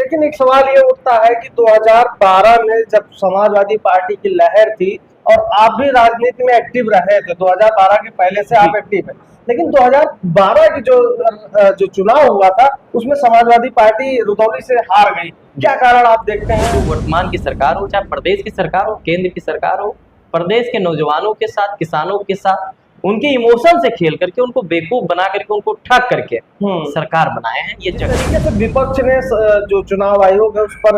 लेकिन एक सवाल ये उठता है कि 2012 में जब समाजवादी पार्टी की लहर थी और आप भी राजनीति में एक्टिव रहे थे, 2012 के पहले से आप एक्टिव हैं, लेकिन 2012 की जो चुनाव हुआ था उसमें समाजवादी पार्टी रुदौली से हार गई। क्या कारण आप देखते हैं? जो वर्तमान की सरकार हो, चाहे प्रदेश की सरकार हो, केंद्र की सरकार हो, प्रदेश के नौजवानों के साथ, किसानों के साथ उनके इमोशन से खेल करके, उनको बेवकूफ बना करके, उनको ठग करके सरकार बनाए हैं। ये तरीके से विपक्ष ने जो चुनाव आयोग है उस पर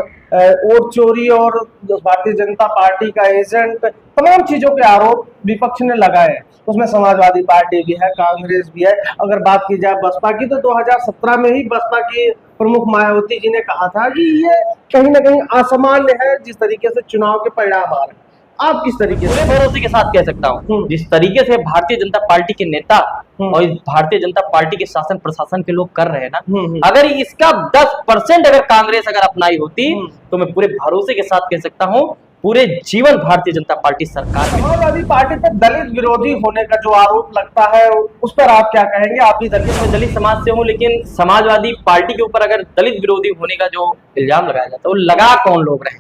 वोट चोरी और भारतीय जनता पार्टी का एजेंट, तमाम चीजों के आरोप विपक्ष ने लगाए हैं। उसमें समाजवादी पार्टी भी है, कांग्रेस भी है। अगर बात की जाए बसपा की, तो 2017 में ही बसपा की प्रमुख मायावती जी ने कहा था कि ये कहीं ना कहीं असामान्य है जिस तरीके से चुनाव के परिणाम आ रहे हैं। आप किस तरीके से? भरोसे के साथ कह सकता हूँ, जिस तरीके से भारतीय जनता पार्टी के नेता और भारतीय जनता पार्टी के शासन प्रशासन के लोग कर रहे हैं ना, अगर इसका 10% अगर कांग्रेस अगर अपनाई होती तो मैं पूरे भरोसे के साथ कह सकता हूँ पूरे जीवन भारतीय जनता पार्टी सरकार। समाजवादी पार्टी पर दलित विरोधी होने का जो आरोप लगता है उस पर आप क्या कहेंगे? आप भी दलित समाज से हूँ, लेकिन समाजवादी पार्टी के ऊपर अगर दलित विरोधी होने का जो इल्जाम लगाया जाता है वो लगा कौन लोग रहे,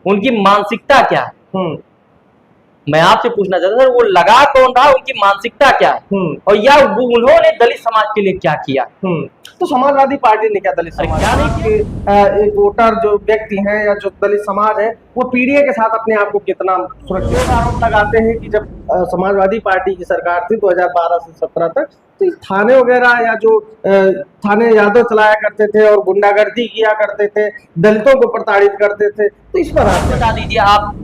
उनकी मानसिकता क्या है, मैं आपसे पूछना चाहता था, वो लगा कौन रहा, उनकी मानसिकता क्या है और या उन्होंने दलित समाज के लिए क्या किया? तो समाजवादी पार्टी ने क्या दलित समाज के एक वोटर जो व्यक्ति हैं या जो दलित समाज है वो पीडीए के साथ अपने आप को कितना सुरक्षित? आरोप लगाते हैं कि जब समाजवादी पार्टी की सरकार थी 2012 से 17 तक, तो थाने वगैरह या जो थाने यादव चलाया करते थे और गुंडागर्दी किया करते थे, दलितों को प्रताड़ित करते थे, तो इस पर आप बता दीजिए, आप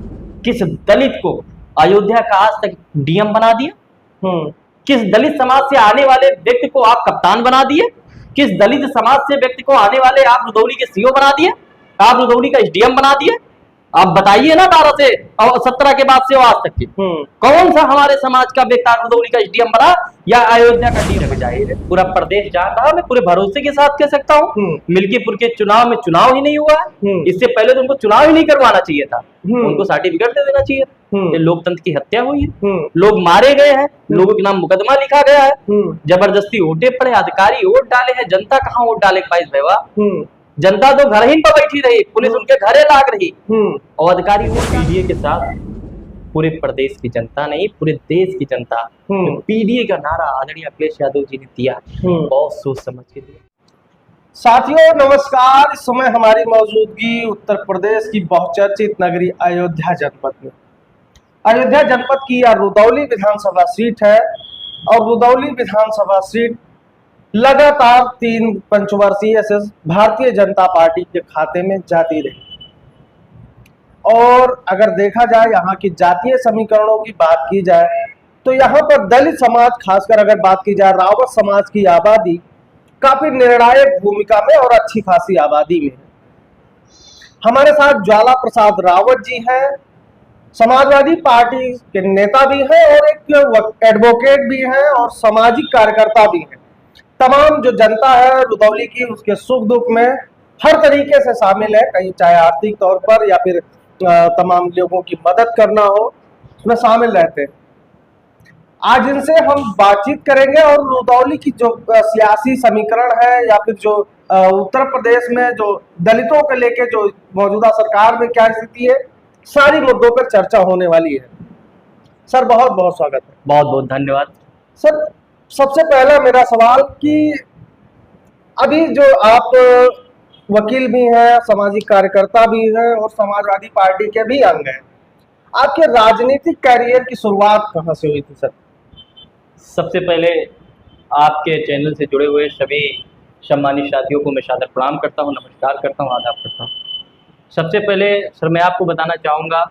किस दलित को अयोध्या का आज तक डीएम बना दिया? किस दलित समाज से आने वाले व्यक्ति को आप कप्तान बना दिए? किस दलित समाज से व्यक्ति को आने वाले आप रुदौली के सीओ बना दिए? आप रुदौली का एसडीएम बना दिए? आप बताइए ना, 12 से और 17 के बाद से आज तक की कौन सा हमारे समाज का व्यक्ति रुदौली का एसडीएम बना या अयोध्या का डीएम? जाहिर है पूरा प्रदेश जान रहा, मैं पूरे भरोसे के साथ कह सकता हूँ मिल्कीपुर के चुनाव में चुनाव ही नहीं हुआ है। इससे पहले तो उनको चुनाव ही नहीं करवाना चाहिए था, उनको सर्टिफिकेट दे देना चाहिए। ये लोकतंत्र की हत्या हुई है, लोग मारे गए हैं, लोगों के नाम मुकदमा लिखा गया है, जबरदस्ती वोटे पड़े, अधिकारी वोट डाले हैं, जनता कहाँ वोट डाले पाइस भैया? जनता तो घर ही पर बैठी रही, पुलिस उनके घरे लाग रही और अधिकारी वोट पीडीए के साथ। पूरे प्रदेश की जनता नहीं, पूरे देश की जनता पीडीए का नारा आदरणीय अखिलेश यादव जी ने दिया, बहुत सोच समझ के दिया। साथियों नमस्कार, इस समय हमारी मौजूदगी उत्तर प्रदेश की बहुचर्चित नगरी अयोध्या जनपद में। अयोध्या जनपद की यह रुदौली विधानसभा सीट है और रुदौली विधानसभा सीट लगातार 3 पंचवर्षीय से भारतीय जनता पार्टी के खाते में जाती रही। और अगर देखा जाए यहाँ की जातीय समीकरणों की बात की जाए तो यहाँ पर दलित समाज, खासकर अगर बात की जाए रावत समाज की आबादी काफी निर्णायक भूमिका में और अच्छी खासी आबादी में है। हमारे साथ ज्वाला प्रसाद रावत जी हैं, समाजवादी पार्टी के नेता भी हैं और एक एडवोकेट भी हैं और सामाजिक कार्यकर्ता भी हैं। तमाम जो जनता है रुदौली की उसके सुख दुख में हर तरीके से शामिल है, कहीं चाहे आर्थिक तौर पर या फिर तमाम लोगों की मदद करना हो, उसमें शामिल रहते हैं। आज इनसे हम बातचीत करेंगे और रुदौली की जो सियासी समीकरण है या फिर जो उत्तर प्रदेश में जो दलितों को लेके जो मौजूदा सरकार में क्या स्थिति है, सारी मुद्दों पर चर्चा होने वाली है। सर बहुत बहुत स्वागत है। बहुत बहुत धन्यवाद। सर सबसे पहला मेरा सवाल कि अभी जो आप वकील भी हैं, सामाजिक कार्यकर्ता भी हैं और समाजवादी पार्टी के भी अंग हैं, आपके राजनीतिक कैरियर की शुरुआत कहाँ से हुई थी सर? सबसे पहले आपके चैनल से जुड़े हुए सभी सम्मानित साथियों को मैं सादर प्रणाम करता हूँ, नमस्कार करता हूँ, आदाब करता हूँ। सबसे पहले सर मैं आपको बताना चाहूँगा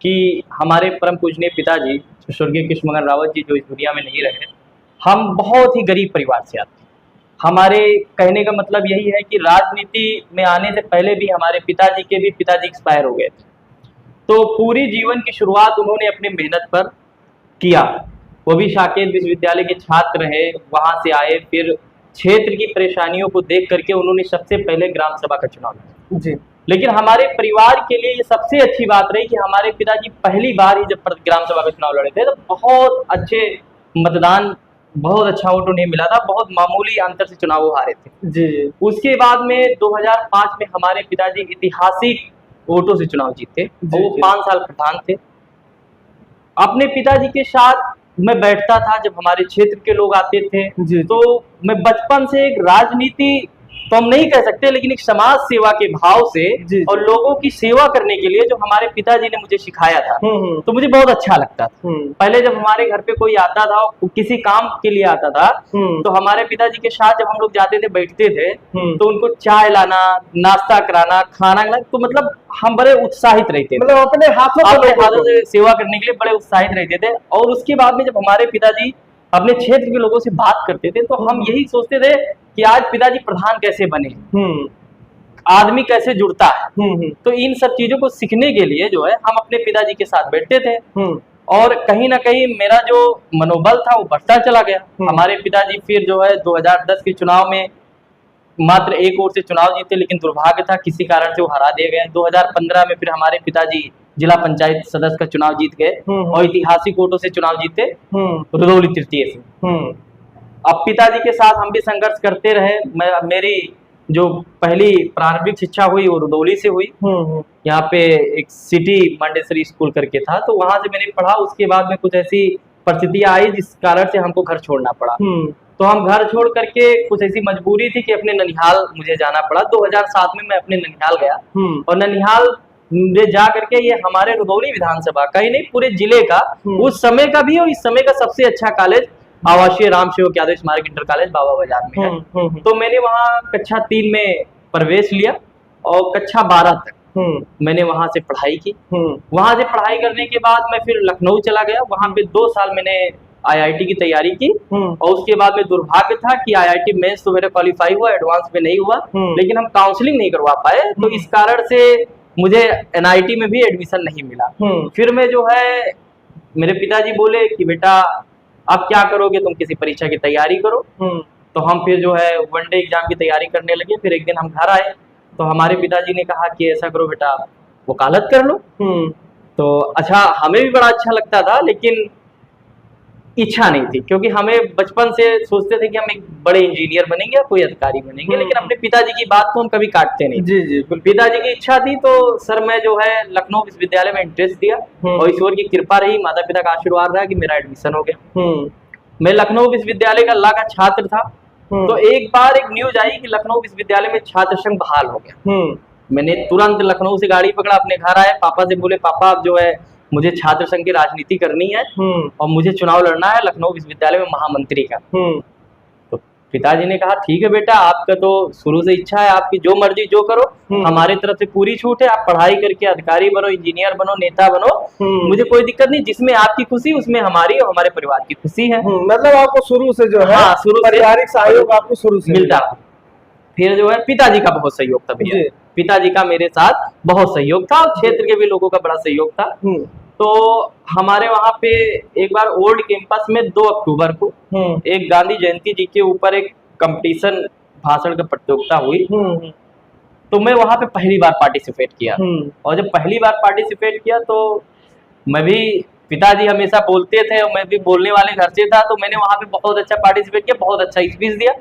कि हमारे परम पूजनीय पिताजी स्वर्गीय कृष्णमोहन रावत जी जो इस दुनिया में नहीं रहे, हम बहुत ही गरीब परिवार से आते हैं। हमारे कहने का मतलब यही है कि राजनीति में आने से पहले भी हमारे पिताजी एक्सपायर हो गए थे, तो पूरी जीवन की शुरुआत उन्होंने अपनी मेहनत पर किया। वो भी साकेत विश्वविद्यालय के छात्र रहे, वहाँ से आए, फिर क्षेत्र की परेशानियों को देख करके उन्होंने सबसे पहले ग्राम सभा का चुनाव लड़ा जी। लेकिन हमारे परिवार के लिए ये सबसे अच्छी बात रही कि हमारे पिताजी पहली बार ही जब ग्राम सभा का चुनाव लड़े थे तो बहुत अच्छे मतदान बहुत अच्छा वोट उन्हें मिला था, बहुत मामूली अंतर से चुनाव वो हारे थे। जी जी। उसके बाद में 2005 में हमारे पिताजी ऐतिहासिक वोटों से चुनाव जीते और वो 5 साल प्रधान थे। अपने पिताजी के साथ मैं बैठता था जब हमारे क्षेत्र के लोग आते थे, जी। तो मैं बचपन से एक राजनीति तो हम नहीं कह सकते, लेकिन एक समाज सेवा के भाव से जी। और लोगों की सेवा करने के लिए जो हमारे पिताजी ने मुझे सिखाया था, तो मुझे बहुत अच्छा लगता था। पहले जब हमारे घर पे कोई आता था, किसी काम के लिए आता था, तो हमारे पिताजी के साथ जब हम लोग जाते थे, बैठते थे, तो उनको चाय लाना, नाश्ता कराना, खाना खिलाना, तो मतलब हम बड़े उत्साहित रहते थे, मतलब अपने हाथों से सेवा करने के लिए बड़े उत्साहित रहते थे। और उसके बाद में जब हमारे पिताजी अपने क्षेत्र के लोगों से बात करते थे, तो हम यही सोचते थे कि आज पिताजी प्रधान कैसे बने, आदमी कैसे जुड़ता है। तो इन सब चीजों को सीखने के लिए जो है हम अपने पिताजी के साथ बैठते थे, और कहीं ना कहीं मेरा जो मनोबल था वो बढ़ता चला गया। हमारे पिताजी फिर जो है 2010 के चुनाव में मात्र एक वोट से चुनाव जीते, लेकिन दुर्भाग्य था किसी कारण से वो हरा दिए गए। 2015 में फिर हमारे पिताजी जिला पंचायत सदस्य का चुनाव जीत गए और ऐतिहासिक वोटों से चुनाव जीते रुदौली तृतीय से। अब पिताजी के साथ हम भी संघर्ष करते रहे। मेरी जो पहली प्रारंभिक शिक्षा हुई वो रुदौली से हुई। यहाँ पे एक सिटी मंडेसरी स्कूल करके था, तो वहां से मैंने पढ़ा। उसके बाद में कुछ ऐसी परिस्थितियां आई जिस कारण से हमको घर छोड़ना पड़ा। तो हम घर छोड़ करके कुछ ऐसी मजबूरी थी कि अपने ननिहाल मुझे जाना पड़ा। 2007 में मैं अपने ननिहाल गया, और ननिहाल में जा करके, ये हमारे रुदौली विधानसभा का ही नहीं पूरे जिले का उस समय का भी और इस समय का सबसे अच्छा कॉलेज आवासीय राम सेवक यादव स्मारक इंटर कॉलेज बाबा बाजार में है। तो मैंने वहाँ कक्षा 3 में प्रवेश लिया और कक्षा 12 तक मैंने वहां से पढ़ाई की। वहां से पढ़ाई करने के बाद मैं फिर लखनऊ चला गया। वहां पे 2 साल मैंने आईआईटी की तैयारी की, और उसके बाद में दुर्भाग्य था कि आईआईटी मेंस तो मेरा क्वालिफाई हुआ, एडवांस में नहीं हुआ, लेकिन हम काउंसलिंग नहीं करवा पाए। तो इस कारण से मुझे एनआईटी में भी एडमिशन नहीं मिला। फिर मैं जो है, मेरे पिताजी बोले कि बेटा अब क्या करोगे, तुम किसी परीक्षा की तैयारी करो। तो हम फिर जो है वनडे एग्जाम की तैयारी करने लगे। फिर एक दिन हम घर आए तो हमारे पिताजी ने कहा कि ऐसा करो बेटा, वकालत कर लो। तो अच्छा, हमें भी बड़ा अच्छा लगता था, लेकिन इच्छा नहीं थी, क्योंकि हमें बचपन से सोचते थे कि हम एक बड़े इंजीनियर बनेंगे या कोई अधिकारी बनेंगे, लेकिन अपने पिताजी की बात को हम कभी काटते नहीं। जी जी। पिताजी की इच्छा थी, तो सर मैं जो है लखनऊ विश्वविद्यालय में इंटरेस्ट दिया, और ईश्वर की कृपा रही, माता पिता का आशीर्वाद रहा कि मेरा एडमिशन हो गया। मैं लखनऊ विश्वविद्यालय का लॉ का छात्र था। तो एक बार एक न्यूज आई कि लखनऊ विश्वविद्यालय में छात्र संघ बहाल हो गया। मैंने तुरंत लखनऊ से गाड़ी पकड़ा, अपने घर आए, पापा से बोले पापा अब जो है मुझे छात्र संघ की राजनीति करनी है और मुझे चुनाव लड़ना है लखनऊ विश्वविद्यालय में महामंत्री का। तो पिताजी ने कहा ठीक है बेटा, आपका तो शुरू से इच्छा है, आपकी जो मर्जी जो करो, हमारे तरफ से पूरी छूट है। आप पढ़ाई करके अधिकारी बनो, इंजीनियर बनो, नेता बनो, मुझे कोई दिक्कत नहीं। जिसमें आपकी खुशी उसमें हमारी और हमारे परिवार की खुशी है। मतलब आपको शुरू से जो है, हाँ, शुरू पारिवारिक सहयोग आपको शुरू से मिलता। फिर जो है पिताजी का बहुत सहयोग था भैया, पिताजी का मेरे साथ बहुत सहयोग था, और क्षेत्र के भी लोगों का बड़ा सहयोग था। तो हमारे वहाँ पे एक बार ओल्ड कैंपस में 2 अक्टूबर को एक गांधी जयंती जी के ऊपर एक कंपटीशन भाषण का प्रतियोगिता हुई। तो मैं वहाँ पे पहली बार पार्टिसिपेट किया, और जब पहली बार पार्टिसिपेट किया तो मैं भी, पिताजी हमेशा बोलते थे और मैं भी बोलने वाले घर से था, तो मैंने वहाँ पे बहुत अच्छा पार्टिसिपेट किया, बहुत अच्छा स्पीच दिया।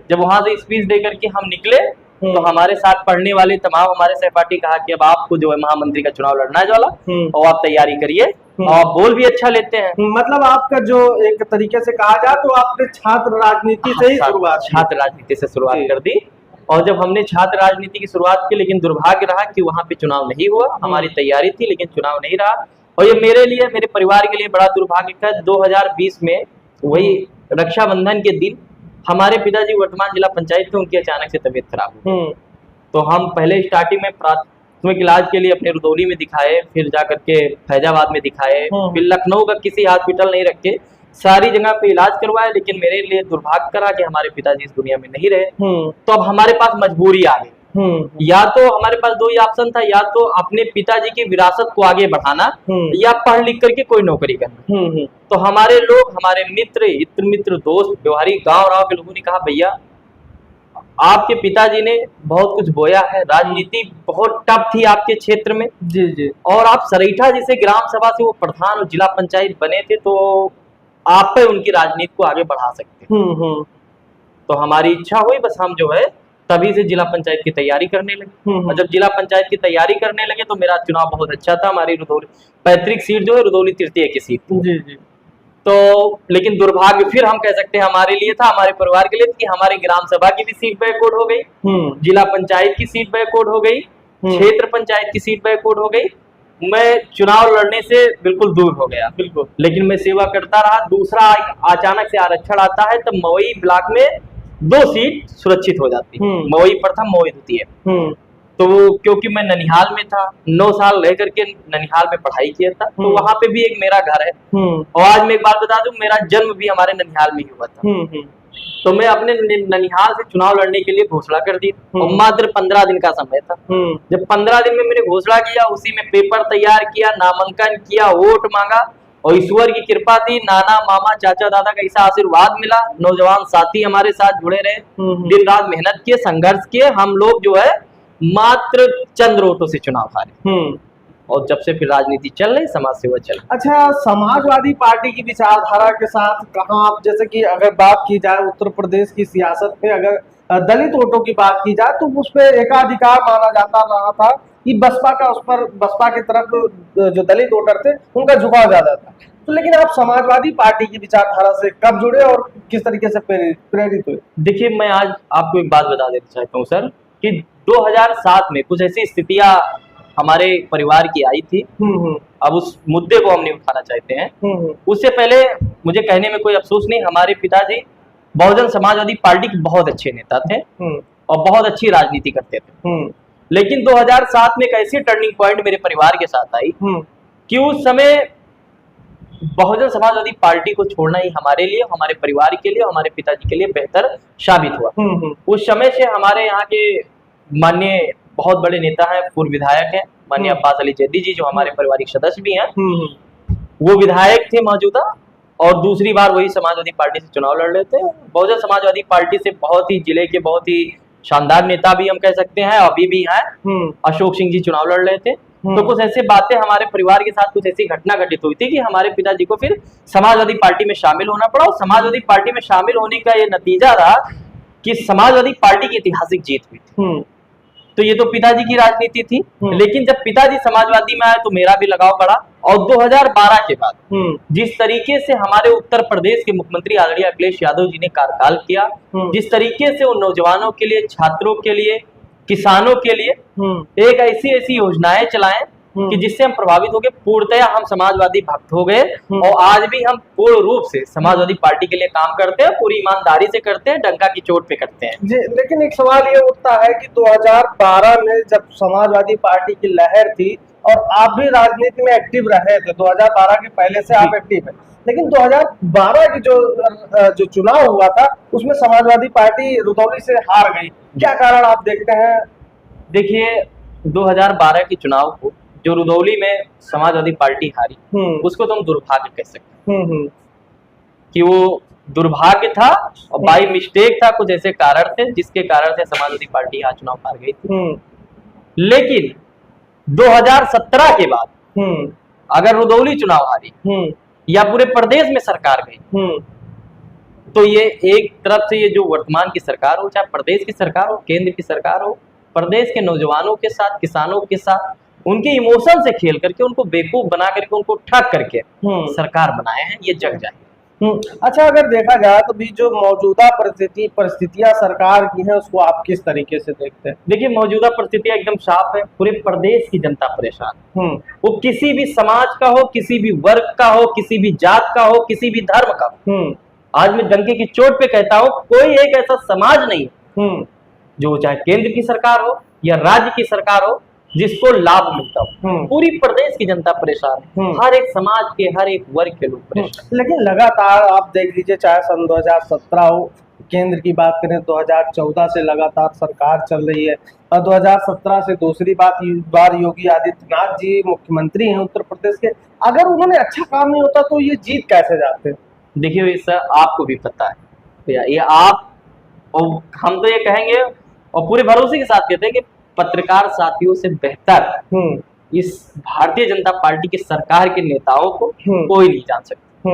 जब वहाँ से स्पीच दे करके हम निकले, तो हमारे साथ पढ़ने वाले तमाम हमारे सहपाठी कहा कि अब आपको जो है महामंत्री का चुनाव लड़ना है वाला, और आप तैयारी करिए, और आप बोल भी अच्छा लेते हैं। मतलब आपका जो एक तरीके से कहा जाए तो आपने छात्र राजनीति से ही शुरुआत, छात्र राजनीति से शुरुआत कर दी। और जब हमने छात्र राजनीति की शुरुआत की, लेकिन दुर्भाग्य रहा कि वहाँ पे चुनाव नहीं हुआ। हमारी तैयारी थी लेकिन चुनाव नहीं रहा, और ये मेरे लिए, मेरे परिवार के लिए बड़ा दुर्भाग्य था। 2020 में वही रक्षाबंधन के दिन हमारे पिताजी वर्तमान जिला पंचायत थे, उनकी अचानक से तबीयत खराब हुई। तो हम पहले स्टार्टिंग में प्राथमिक इलाज के लिए अपने रुदौली में दिखाए, फिर जाकर के फैजाबाद में दिखाए, फिर लखनऊ का किसी हॉस्पिटल नहीं रखे, सारी जगह पे इलाज करवाए। लेकिन मेरे लिए दुर्भाग्य करा कि हमारे पिताजी इस दुनिया में नहीं रहे। तो अब हमारे पास मजबूरी आ गई, या तो हमारे पास 2 ही ऑप्शन था, या तो अपने पिताजी की विरासत को आगे बढ़ाना, या पढ़ लिख करके कोई नौकरी करना। तो हमारे लोग, हमारे मित्र, इत्र मित्र, दोस्त, व्यवहारिक, गांव के लोगों ने कहा भैया आपके पिताजी ने बहुत कुछ बोया है, राजनीति बहुत टफ थी आपके क्षेत्र में, जी जी, और आप सरेठा जैसे ग्राम सभा से वो प्रधान और जिला पंचायत बने थे, तो आप पे उनकी राजनीति को आगे बढ़ा सकते हैं। तो हमारी इच्छा हुई, बस हम जो है तभी से जिला पंचायत की तैयारी करने लगे। और जब जिला पंचायत की तैयारी करने लगे तो मेरा चुनाव बहुत अच्छा था। हमारी रुदौली पैतृक सीट जो है रुदौली तृतीय की सीट जी जी। तो लेकिन दुर्भाग्य फिर हम कह सकते हैं हमारे लिए था, हमारे परिवार के लिए, कि हमारी ग्राम सभा की भी सीट बैकआउट हो गई, जिला पंचायत की सीट बैकआउट हो गई, क्षेत्र पंचायत की सीट बैकआउट हो गई। मैं चुनाव लड़ने से बिल्कुल दूर हो गया, बिल्कुल, लेकिन मैं सेवा करता रहा। दूसरा अचानक से आरक्षण आता है, तब मवई ब्लॉक में 2 सीट सुरक्षित हो जाती है, मवई प्रथम, मवई द्वितीय। तो क्योंकि मैं ननिहाल में था, 9 साल रह करके ननिहाल में पढ़ाई किया था, तो वहां पे भी एक मेरा घर है। और आज मैं एक बात बता दूं, मेरा जन्म भी हमारे ननिहाल में ही हुआ था। तो मैं अपने ननिहाल से चुनाव लड़ने के लिए घोषणा कर दी, और मात्र 15 दिन का समय था। जब 15 दिन में मैंने घोषणा किया, उसी में पेपर तैयार किया, नामांकन किया, वोट मांगा, और ईश्वर की कृपा थी, नाना मामा चाचा दादा का ऐसा आशीर्वाद मिला, नौजवान साथी हमारे साथ जुड़े रहे, दिन रात मेहनत किए, संघर्ष किए, हम लोग जो है मात्र चंद वोटों से चुनाव हारे। और जब से फिर राजनीति चल रही, समाज सेवा चल रही। अच्छा, समाजवादी पार्टी की विचारधारा के साथ कहाँ आप, जैसे कि अगर बात की जाए उत्तर प्रदेश की सियासत में, अगर दलित वोटों की बात की जाए तो उस पर एकाधिकार माना जाता रहा था कि बसपा का, उस पर बसपा की तरफ जो दलित वोटर थे उनका झुकाव ज्यादा था। तो लेकिन आप समाजवादी पार्टी की विचारधारा से कब जुड़े और किस तरीके से प्रेरित हुए? देखिए, मैं आज आपको एक बात बता देना चाहता हूँ सर, कि 2007 में कुछ ऐसी स्थितियां हमारे परिवार की आई थी। अब उस मुद्दे को हम नहीं उठाना चाहते हैं। उससे पहले मुझे कहने में कोई अफसोस नहीं, हमारे पिताजी बहुजन समाजवादी पार्टी के बहुत अच्छे नेता थे और बहुत अच्छी राजनीति करते थे। लेकिन 2007 में एक ऐसी टर्निंग पॉइंट मेरे परिवार के साथ आई कि उस समय बहुजन समाजवादी पार्टी को छोड़ना ही हमारे लिए, हमारे परिवार के लिए, हमारे पिताजी के लिए बेहतर साबित हुआ। उस समय से हमारे यहाँ के माननीय बहुत बड़े नेता हैं, पूर्व विधायक हैं, माननीय अब्बास अली जैदी जी, जो हमारे पारिवारिक सदस्य भी हैं, वो विधायक थे मौजूदा, और दूसरी बार वही समाजवादी पार्टी से चुनाव लड़ रहे थे। बहुजन समाजवादी पार्टी से बहुत ही जिले के बहुत ही शानदार नेता भी हम कह सकते हैं, अभी भी हैं, अशोक सिंह जी चुनाव लड़ रहे थे। तो कुछ ऐसी बातें हमारे परिवार के साथ, कुछ ऐसी घटना घटित हुई थी कि हमारे पिताजी को फिर समाजवादी पार्टी में शामिल होना पड़ा। और समाजवादी पार्टी में शामिल होने का ये नतीजा रहा कि समाजवादी पार्टी की ऐतिहासिक जीत हुई थी। तो ये तो पिताजी की राजनीति थी, लेकिन जब पिताजी समाजवादी में आए तो मेरा भी लगाव बढ़ा। और 2012 के बाद जिस तरीके से हमारे उत्तर प्रदेश के मुख्यमंत्री आदरणीय अखिलेश यादव जी ने कार्यकाल किया, जिस तरीके से उन नौजवानों के लिए, छात्रों के लिए, किसानों के लिए एक ऐसी योजनाएं चलाएं कि जिससे हम प्रभावित हो गए, पूर्णतया हम समाजवादी भक्त हो गए। और आज भी हम पूर्ण रूप से समाजवादी पार्टी के लिए काम करते हैं, पूरी ईमानदारी से करते हैं, डंका की चोट पे करते हैं जी। लेकिन एक सवाल ये उठता है कि 2012 में जब समाजवादी पार्टी की लहर थी और आप भी राजनीति में एक्टिव रहे थे, 2012 के पहले से आप एक्टिव हैं, लेकिन 2012 की जो चुनाव हुआ था उसमें समाजवादी पार्टी रुदौली से हार गई, क्या कारण आप देखते हैं? देखिए, 2012 के चुनाव को जो रुदौली में समाजवादी पार्टी हारी, उसको तो हम दुर्भाग्य कह सकते हैं कि वो दुर्भाग्य था और बाई मिस्टेक था। कुछ ऐसे कारण थे जिसके कारण से समाजवादी पार्टी यहाँ चुनाव हार गई थी। लेकिन 2017 के बाद अगर रुदौली चुनाव हारी या पूरे प्रदेश में सरकार गई, तो ये एक तरफ से ये जो वर्तमान की सरकार हो, चाहे प्रदेश की सरकार हो, केंद्र की सरकार हो, प्रदेश के नौजवानों के साथ, किसानों के साथ, उनके इमोशन से खेल करके, उनको बेवकूफ बना करके, उनको ठग करके सरकार बनाए हैं, ये जग जाए। अच्छा, अगर देखा जाए तो भी जो मौजूदा परिस्थितियां सरकार की हैं, उसको आप किस तरीके से देखते हैं? देखिए, मौजूदा परिस्थितियां एकदम साफ है। पूरे प्रदेश की जनता परेशान, वो किसी भी समाज का हो, किसी भी वर्ग का हो, किसी भी जात का हो, किसी भी धर्म का हो। आज मैं डंके की चोट पे कहता हूँ, कोई एक ऐसा समाज नहीं जो चाहे केंद्र की सरकार हो या राज्य की सरकार हो जिसको लाभ मिलता हो। पूरी प्रदेश की जनता परेशान है, हर एक समाज के, हर एक वर्ग के लोग परेशान। लेकिन लगातार आप देख लीजिए, चाहे सन 2017 हो, केंद्र की बात करें 2014 से लगातार सरकार चल रही है, और 2017 से दूसरी बार योगी आदित्यनाथ जी मुख्यमंत्री हैं उत्तर प्रदेश के। अगर उन्होंने अच्छा काम नहीं होता तो ये जीत कैसे जाते? देखिए वैसा आपको भी पता है, ये आप और हम तो ये कहेंगे और पूरे भरोसे के साथ कहते हैं कि पत्रकार साथियों से बेहतर इस भारतीय जनता पार्टी की सरकार के नेताओं को कोई नहीं जान सकता।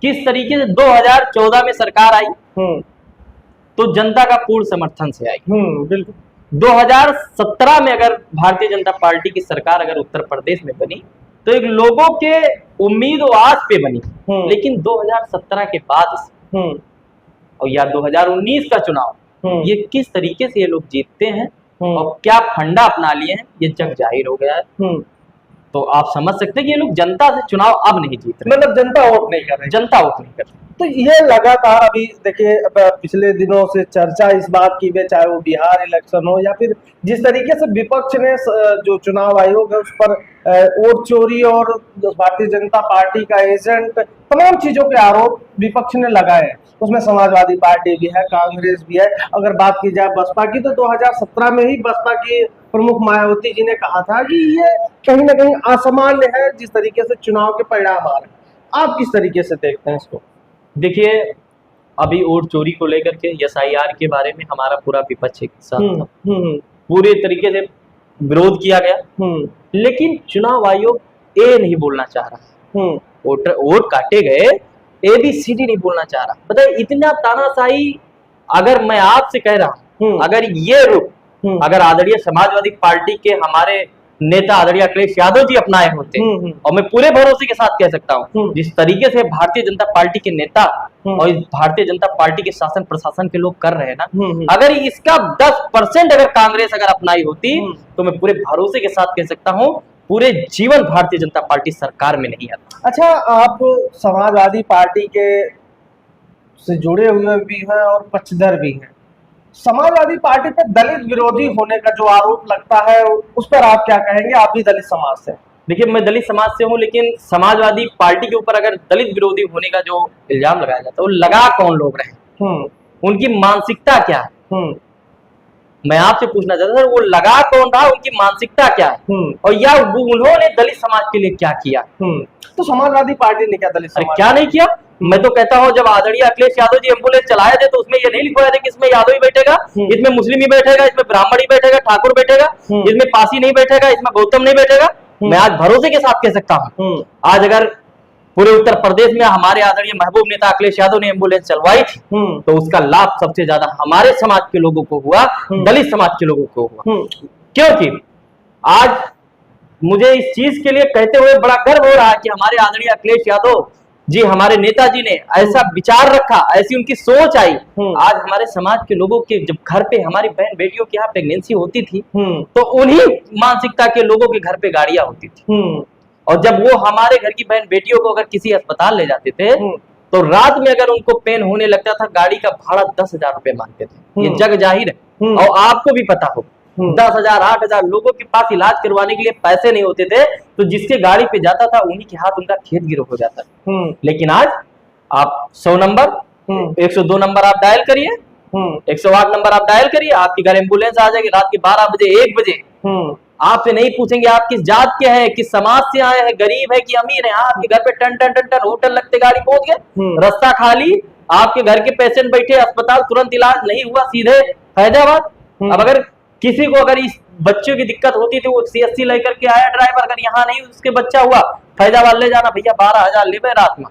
किस तरीके से 2014 में सरकार आई तो जनता का पूर्ण समर्थन से आई। बिल्कुल। 2017 में अगर भारतीय जनता पार्टी की सरकार अगर उत्तर प्रदेश में बनी तो एक लोगों के उम्मीद और आस पे बनी, लेकिन 2017 के बाद और या 2019 का चुनाव ये किस तरीके से ये लोग जीतते हैं और क्या फंडा अपना लिए हैं ये जग जाहिर हो गया है। तो आप समझ सकते हैं कि ये लोग जनता से चुनाव अब नहीं जीत रहे, मतलब जनता वोट नहीं कर रही, जनता वोट नहीं कर रही। तो ये लगातार अभी देखिए पिछले दिनों से चर्चा इस बात की है, चाहे वो बिहार इलेक्शन हो या फिर जिस तरीके से विपक्ष ने जो चुनाव आयोग है उस पर वोट चोरी और भारतीय जनता पार्टी का एजेंट तमाम चीजों के आरोप विपक्ष ने लगाए हैं। उसमें समाजवादी पार्टी भी है, कांग्रेस भी है। अगर बात की जाए बसपा की तो 2017 में ही बसपा की प्रमुख मायावती जी ने कहा था कि ये कहीं ना कहीं असामान्य है जिस तरीके से चुनाव के परिणाम आ रहे हैं। आप किस तरीके से देखते हैं इसको? देखिए अभी वोट चोरी को लेकर के SIR के बारे में हमारा पूरा विपक्ष एक साथ था, पूरे तरीके से विरोध किया गया, लेकिन चुनाव आयोग ए नहीं बोलना चाह रहा, वोट काटे गए ABCD नहीं बोलना चाह रहा। पता है इतना तानाशाही अगर मैं आपसे कह रहा हूं, अगर ये रुख अगर आदरणीय समाजवादी पार्टी के हमारे नेता आदरणीय अखिलेश यादव जी अपनाए होते, और मैं पूरे भरोसे के साथ कह सकता हूँ जिस तरीके से भारतीय जनता पार्टी के नेता और भारतीय जनता पार्टी के शासन प्रशासन के लोग कर रहे हैं ना, अगर इसका 10% अगर कांग्रेस अगर अपनाई होती तो मैं पूरे भरोसे के साथ कह सकता हूँ पूरे जीवन भारतीय जनता पार्टी सरकार में नहीं आता। अच्छा, आप समाजवादी पार्टी के से जुड़े हुए भी हैं और पक्षधर भी हैं। समाजवादी पार्टी पर दलित विरोधी होने का जो आरोप लगता है उस पर आप क्या कहेंगे? आप भी दलित समाज से। देखिए मैं दलित समाज से हूँ, लेकिन समाजवादी पार्टी के ऊपर अगर दलित विरोधी होने का जो इल्जाम लगाया जाता है वो लगा कौन लोग रहे, उनकी मानसिकता क्या है, मैं आपसे पूछना चाहता था वो लगा कौन रहा, उनकी मानसिकता क्या है और या उन्होंने दलित समाज के लिए क्या किया। तो समाजवादी पार्टी ने क्या दलित समाज क्या नहीं किया? मैं तो कहता हूँ जब आदरणीय अखिलेश यादव जी एम्बुलेंस चलाए थे तो उसमें ये नहीं लिखवाया था कि इसमें यादव ही बैठेगा, इसमें मुस्लिम ही बैठेगा, इसमें ब्राह्मण ही बैठेगा, ठाकुर बैठेगा, इसमें पासी नहीं बैठेगा, इसमें गौतम नहीं बैठेगा। मैं आज भरोसे के साथ कह सकता हूँ आज अगर पूरे उत्तर प्रदेश में हमारे आदरणीय महबूब नेता अखिलेश यादव ने एम्बुलेंस चलवाई थी तो उसका लाभ सबसे ज्यादा हमारे समाज के लोगों को हुआ, दलित समाज के लोगों को हुआ। क्योंकि आज मुझे इस चीज के लिए कहते हुए बड़ा गर्व हो रहा है कि हमारे आदरणीय अखिलेश यादव जी हमारे नेताजी ने ऐसा विचार रखा, ऐसी उनकी सोच आई। आज हमारे समाज के लोगों के जब घर पे हमारी बहन बेटियों की यहाँ प्रेगनेंसी होती थी तो उन्हीं मानसिकता के लोगों के घर पे गाड़ियां होती थी, और जब वो हमारे घर की बहन बेटियों को अगर किसी अस्पताल ले जाते थे तो रात में अगर उनको पेन होने लगता था गाड़ी का भाड़ा 10,000 रुपए मांगते थे। ये जग जाहिर है और आपको भी पता हो 10,000 8,000 लोगों के पास इलाज करवाने के लिए पैसे नहीं होते थे तो जिसके गाड़ी पे जाता था उन्हीं के हाथ उनका खेत गिरो हो जाता था। लेकिन आज आप 100 नंबर 102 नंबर आप डायल करिए, 108 नंबर आप डायल करिए, आपके घर एम्बुलेंस आ जाएगी रात के 12 बजे 1 बजे। आपसे नहीं पूछेंगे आप किस जात के हैं, किस समाज से आए हैं, गरीब है कि अमीर है, आपके घर पे टन टन टन टन होटल लगते गाड़ी पहुंच गए, रास्ता खाली, आपके घर के पेशेंट बैठे अस्पताल, तुरंत इलाज नहीं हुआ सीधे फैजाबाद। अब अगर किसी को अगर इस बच्चों की दिक्कत होती थी वो CSC लेकर के आया ड्राइवर, अगर यहाँ नहीं उसके बच्चा हुआ फैजाबाद ले जाना भैया 12,000 ले रात में,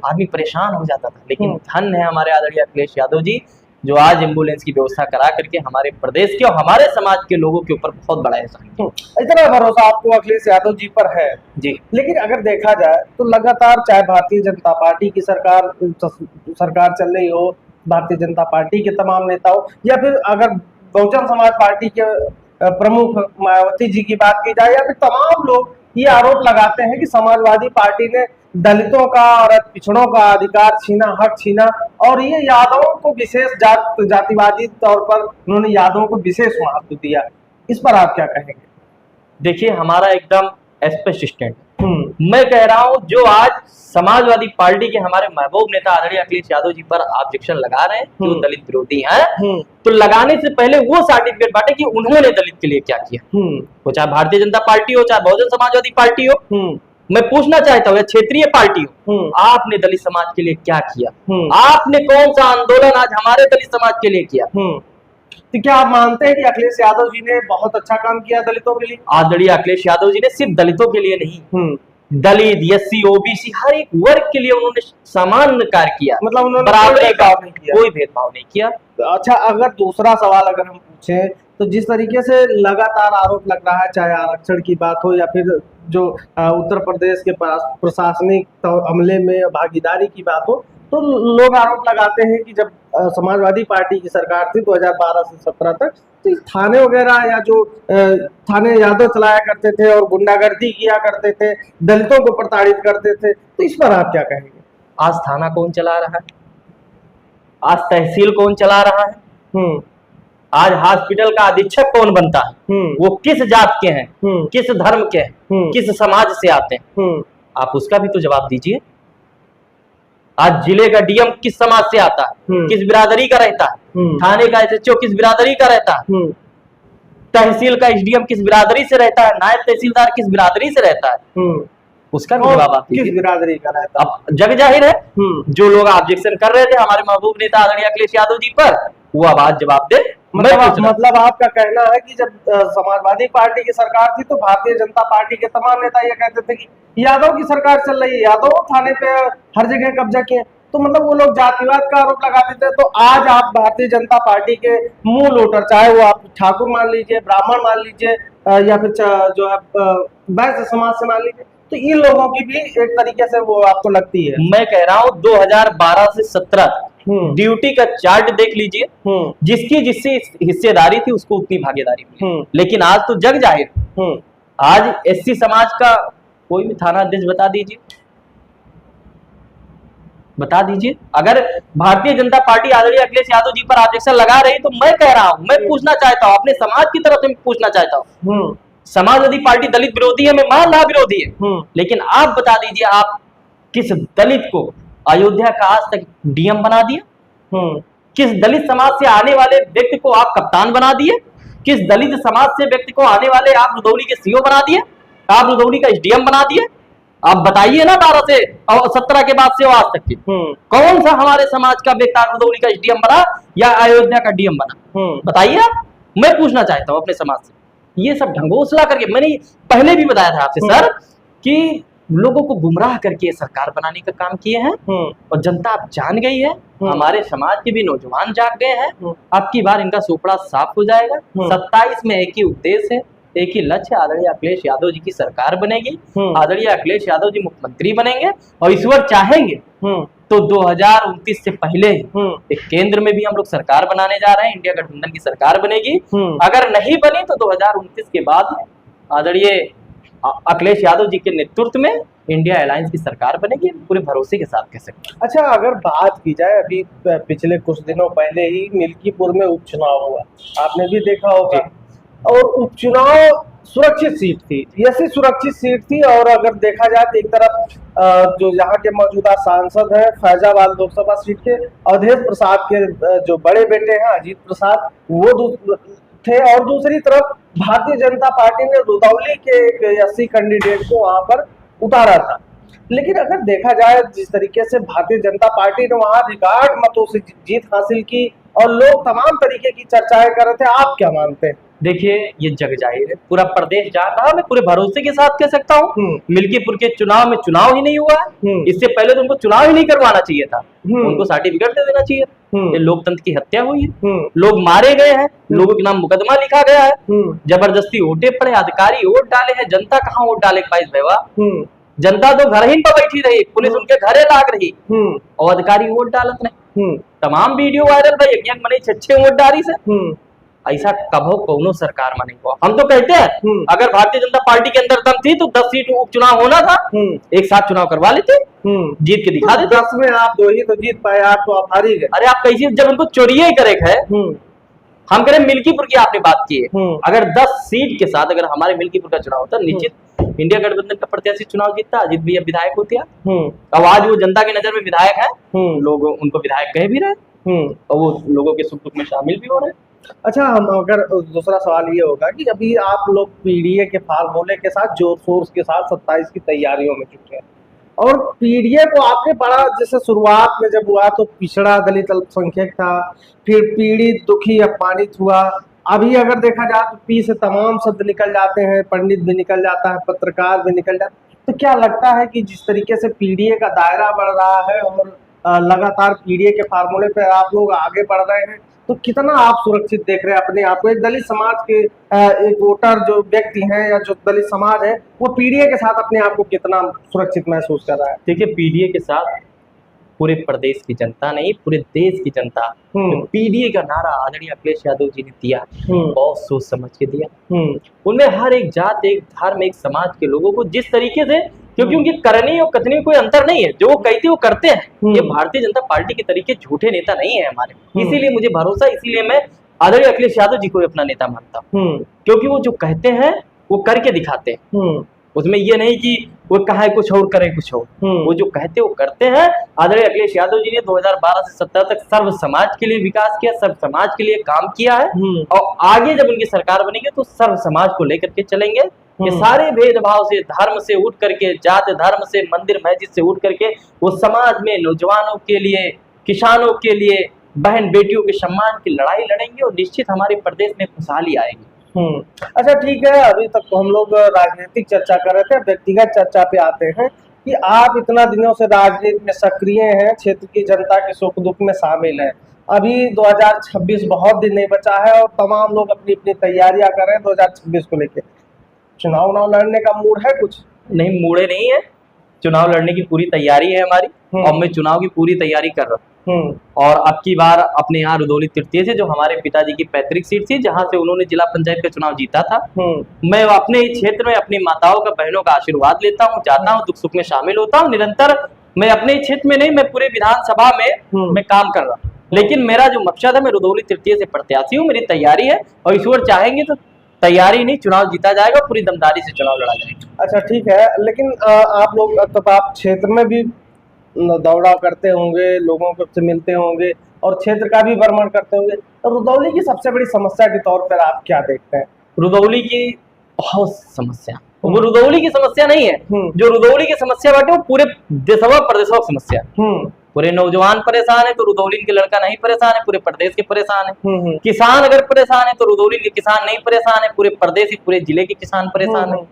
आदमी परेशान हो जाता था। लेकिन धन है हमारे आदरणीय अखिलेश यादव जी जो आज एम्बुलेंस की व्यवस्था करा करके हमारे प्रदेश के और हमारे समाज के लोगों के ऊपर बहुत बड़ा एहसान। इतना भरोसा आपको अखिलेश यादव जी पर है जी। लेकिन अगर देखा जाए तो लगातार चाहे भारतीय जनता पार्टी की सरकार चल रही हो, भारतीय जनता पार्टी के तमाम नेता हो, या फिर अगर बहुजन समाज पार्टी के प्रमुख मायावती जी की बात की जाए, या फिर तमाम लोग ये आरोप लगाते हैं कि समाजवादी पार्टी ने दलितों का और पिछड़ों का अधिकार छीना, हक छीना, और ये यादवों को विशेष जातिवादी तौर पर उन्होंने यादवों को विशेष महत्व दिया। इस पर आप क्या कहेंगे? देखिए हमारा एकदम स्पष्ट स्टैंड, मैं कह रहा हूं जो आज समाजवादी पार्टी के हमारे महबूब नेता आदरणीय अखिलेश यादव जी पर ऑब्जेक्शन लगा रहे हैं कि वो दलित विरोधी हैं, तो लगाने से पहले वो सर्टिफिकेट बांटे कि उन्होंने दलित के लिए क्या किया। वो चाहे भारतीय जनता पार्टी हो, चाहे बहुजन समाजवादी पार्टी हो, मैं पूछना चाहता हूँ या क्षेत्रीय पार्टी हो, आपने दलित समाज के लिए क्या किया? आपने कौन सा आंदोलन आज हमारे दलित समाज के लिए किया? तो क्या आप मानते हैं कि अखिलेश यादव जी ने बहुत अच्छा काम किया दलितों के लिए? आदरणीय अखिलेश यादव जी ने सिर्फ दलितों के लिए नहीं दलित, एससी, ओबीसी हर एक वर्ग के लिए उन्होंने समान कार्य किया, मतलब उन्होंने बराबरी का नहीं किया, कोई भेदभाव नहीं किया। अच्छा, अगर दूसरा सवाल अगर हम पूछें तो जिस तरीके से लगातार आरोप लग रहा है, चाहे आरक्षण की बात हो या फिर जो उत्तर प्रदेश के प्रशासनिक अमले में भागीदारी की बात हो, तो लोग आरोप लगाते हैं कि जब समाजवादी पार्टी की सरकार थी 2012 से 17 तक, तो थाने वगैरह या जो थाने यादव चलाया करते थे और गुंडागर्दी किया करते थे, दलितों को प्रताड़ित करते थे, तो इस पर आप क्या कहेंगे? आज थाना कौन चला रहा है? आज तहसील कौन चला रहा है? आज हॉस्पिटल का अधीक्षक कौन बनता है? वो किस जात के हैं, किस धर्म के हैं, किस समाज से आते हैं? आप उसका भी तो जवाब दीजिए। आज जिले का डीएम किस समाज से आता है, किस बिरादरी का रहता है? थाने का एसएचओ किस बिरादरी का रहता है? तहसील का एसडीएम किस बिरादरी से रहता है? नायब तहसीलदार किस बिरादरी से रहता है? उसका भी जवाब आप किस बिरादरी का रहता है? अब जग जाहिर है, जो लोग ऑब्जेक्शन कर रहे थे हमारे महबूब नेता आदरणीय अखिलेश यादव जी पर, वो अब आज जवाब दे। मतलब आपका कहना है कि जब समाजवादी पार्टी की सरकार थी तो भारतीय जनता पार्टी के तमाम नेता ये कहते थे कि यादव की सरकार चल रही है, यादव थाने पे हर जगह कब्जा किए, तो मतलब वो लोग जातिवाद का आरोप लगाते थे। तो आज आप भारतीय जनता पार्टी के मूल वोटर, चाहे वो आप ठाकुर मान लीजिए, ब्राह्मण मान लीजिए, या फिर जो है वैश्य समाज से मान लीजिए, तो इन लोगों की भी एक तरीके से वो आपको लगती है? मैं कह रहा हूँ 2012 से 17 ड्यूटी का चार्ट देख लीजिए, जिसकी जिससे हिस्सेदारी थी उसको उतनी भागीदारी मिली। लेकिन आज तो जग जाहिर, आज एससी समाज का कोई भी थाना अध्यक्ष बता दीजिए, बता दीजिए। अगर भारतीय जनता पार्टी आदरणीय अखिलेश यादव जी पर ऑब्जेक्शन लगा रही, तो मैं कह रहा हूं, मैं पूछना चाहता हूं, अपने समाज की तरफ से पूछना चाहता हूं। समाजवादी पार्टी दलित विरोधी है, मैं मान रहा विरोधी है, लेकिन आप बता दीजिए, आप किस दलित को अयोध्या का आज तक डीएम बना दिया? किस दलित समाज से आने वाले व्यक्ति को आप कप्तान बना दिए? किस दलित समाज से व्यक्ति को आने वाले आप रुदौली के सीओ बना दिए? आप रुदौली का एसडीएम बना दिए? आप बताइए ना, 12 से और 17 के बाद से आज तक के कौन सा हमारे समाज का व्यक्ति रुदौली का एसडीएम बना या अयोध्या का डीएम बना? बताइए आप। मैं पूछना चाहता हूं अपने समाज से, ये सब ढंगोसला करके, मैंने पहले भी बताया था आपसे सर कि लोगों को गुमराह करके सरकार बनाने का काम किए हैं, और जनता अब जान गई है, हमारे समाज के भी नौजवान जाग गए हैं। अब की बार इनका सुपड़ा साफ हो जाएगा। 27 में एक ही उद्देश्य है, एक ही लक्ष्य, आदरणीय अखिलेश यादव जी की सरकार बनेगी, आदरणीय अखिलेश यादव जी मुख्यमंत्री बनेंगे, और ईश्वर चाहेंगे तो 2029 से पहले एक केंद्र में भी हम लोग सरकार बनाने जा रहे हैं, इंडिया गठबंधन की सरकार बनेगी। अगर नहीं बनी तो 2029 के बाद आदरणीय अखिलेश यादव जी के नेतृत्व में इंडिया अलायंस की सरकार बनेगी, पूरे भरोसे के साथ कह सकते हैं। अच्छा, अगर बात की जाए, अभी पिछले कुछ दिनों पहले ही मिल्कीपुर में उपचुनाव हुआ, आपने भी देखा होगा, और उपचुनाव सुरक्षित सीट थी, ऐसी सुरक्षित सीट थी। और अगर देखा जाए तो एक तरफ जो यहाँ के मौजूदा सांसद हैं फैजाबाद लोकसभा सीट के अवधेश प्रसाद के जो बड़े बेटे हैं अजीत प्रसाद, वो थे, और दूसरी तरफ भारतीय जनता पार्टी ने रुदौली के एक एससी कैंडिडेट को वहां पर उतारा था। लेकिन अगर देखा जाए जिस तरीके से भारतीय जनता पार्टी ने वहां रिकॉर्ड मतों से जीत हासिल की और लोग तमाम तरीके की चर्चाएं कर रहे थे, आप क्या मानते हैं? देखिए, ये जग जाहिर है, पूरा प्रदेश जान रहा, मैं पूरे भरोसे के साथ कह सकता हूँ, मिल्कीपुर के चुनाव में चुनाव ही नहीं हुआ है। इससे पहले तो उनको चुनाव ही नहीं करवाना चाहिए था, उनको सर्टिफिकेट दे देना चाहिए। ये लोकतंत्र की हत्या हुई है, लोग मारे गए हैं, लोगों के नाम मुकदमा लिखा गया है, जबरदस्ती वोटे पड़े, अधिकारी वोट डाले हैं, जनता कहाँ वोट डाले? जनता तो घर ही पर बैठी रही, पुलिस उनके घरे लाग रही, और अधिकारी वोट डालत नहीं। तमाम वीडियो वायरल भाई, मने 6 वोट डाली से ऐसा कभो कोनो सरकार में नहीं हुआ। हम तो कहते हैं अगर भारतीय जनता पार्टी के अंदर दम थी तो 10 सीट उपचुनाव होना था, एक साथ चुनाव करवा लेते, जीत के दिखा देते। 10 में आप 2 ही तो जीत पाए, आप तो आप हार ही गए। अरे आप कैसे, जब उनको चोरिये ही करे है। हम करें मिल्कीपुर की, आपने बात की है, अगर 10 सीट के साथ अगर हमारे मिल्कीपुर का चुनाव होता, निश्चित इंडिया गठबंधन का प्रत्याशी चुनाव जीतता, अजीत भैया विधायक होते हैं। अब आज वो जनता की नजर में विधायक है, लोग उनको विधायक कह भी रहे, और वो लोगों के सुख दुख में शामिल भी हो रहे हैं। अच्छा, हम अगर दूसरा सवाल ये होगा कि अभी आप लोग पीडीए के फार्मूले के साथ जोर शोर के साथ 27 की तैयारियों में जुटे हैं, और पीडीए को आपने पढ़ा, जैसे शुरुआत में जब हुआ तो पिछड़ा दलित अल्पसंख्यक था, फिर पीड़ित दुखी अपमानित हुआ, अभी अगर देखा जाए तो पी से तमाम शब्द निकल जाते हैं, पंडित भी निकल जाता है, पत्रकार भी निकल जाता है। तो क्या लगता है कि जिस तरीके से पीडीए का दायरा बढ़ रहा है और लगातार पीडीए के फार्मूले पे आप लोग आगे बढ़ रहे हैं, तो कितना आप सुरक्षित देख रहे हैं अपने आप को? एक दलित समाज के एक वोटर जो व्यक्ति हैं या जो दलित समाज है, वो पीडीए के साथ अपने आप को कितना सुरक्षित महसूस कर रहा है? देखिए, पीडीए के साथ पूरे प्रदेश की जनता नहीं, पूरे देश की जनता, जो पीडीए का नारा आदरणीय अखिलेश यादव जी ने दिया, बहुत सोच समझ के दिया। उनमें हर एक जात, एक धर्म, एक समाज के लोगों को जिस तरीके से, क्योंकि उनकी करनी और कथनी कोई अंतर नहीं है, जो वो कहते वो करते हैं। ये भारतीय जनता पार्टी के तरीके झूठे नेता नहीं है हमारे, इसीलिए मुझे भरोसा, इसीलिए मैं आदरणीय अखिलेश यादव जी को अपना नेता मानता हूँ, क्योंकि वो जो कहते हैं वो करके दिखाते हैं। उसमें ये नहीं कि वो कहा है कुछ और करे कुछ और, वो जो कहते वो करते हैं। आदरणीय अखिलेश यादव जी ने 2012 से 17 तक सर्व समाज के लिए विकास किया, सर्व समाज के लिए काम किया है, और आगे जब उनकी सरकार बनेगी तो सर्व समाज को लेकर के चलेंगे। ये सारे भेदभाव से, धर्म से उठ करके, जात धर्म से, मंदिर मस्जिद से उठ करके वो समाज में नौजवानों के लिए, किसानों के लिए, बहन बेटियों के सम्मान की लड़ाई लड़ेंगे, और निश्चित हमारे प्रदेश में खुशहाली आएगी। अच्छा ठीक है, अभी तक तो हम लोग राजनीतिक चर्चा कर रहे थे, व्यक्तिगत चर्चा पे आते हैं कि आप इतना दिनों से राजनीति में सक्रिय हैं, क्षेत्र की जनता के सुख दुख में शामिल हैं। अभी 2026 बहुत दिन नहीं बचा है और तमाम लोग अपनी अपनी तैयारियां कर रहे हैं 2026 को लेकर। चुनाव लड़ने का मूड है कुछ? नहीं, मूडे नहीं है, चुनाव लड़ने की पूरी तैयारी है हमारी, और मैं चुनाव की पूरी तैयारी कर रहा हूँ। और अब की बार अपने यहाँ रुदौली तृतीय से, जो हमारे पिताजी की पैतृक सीट थी, जहाँ से उन्होंने जिला पंचायत का चुनाव जीता था, मैं अपने क्षेत्र में अपनी माताओं का, बहनों का आशीर्वाद लेता हूँ, जाता हूँ, दुख सुख में शामिल होता हूँ निरंतर। मैं अपने क्षेत्र में नहीं, मैं पूरे विधानसभा में मैं काम कर रहा हूँ, लेकिन मेरा जो मकसद है, मैं रुदौली तृतीय से प्रत्याशी हूँ, मेरी तैयारी है, और ईश्वर चाहेंगे तो तैयारी नहीं, चुनाव जीता जाएगा, पूरी दमदारी से चुनाव लड़ा जाएगा। अच्छा ठीक है, लेकिन आप लोग तब आप क्षेत्र में भी दौड़ाव करते होंगे, लोगों से मिलते होंगे और क्षेत्र का भी भ्रमण करते होंगे, तो रुदौली की सबसे बड़ी समस्या के तौर पर आप क्या देखते हैं? रुदौली की बहुत समस्या, वो रुदौली की समस्या नहीं है, जो रुदौली की समस्या बाटे वो पूरे देशवा प्रदेशवा की समस्या। पूरे नौजवान परेशान है तो रुदौली के लड़का नहीं परेशान है, पूरे प्रदेश के परेशान है। किसान अगर परेशान है तो रुदौली के किसान नहीं परेशान है, पूरे प्रदेश, पूरे जिले के किसान परेशान है।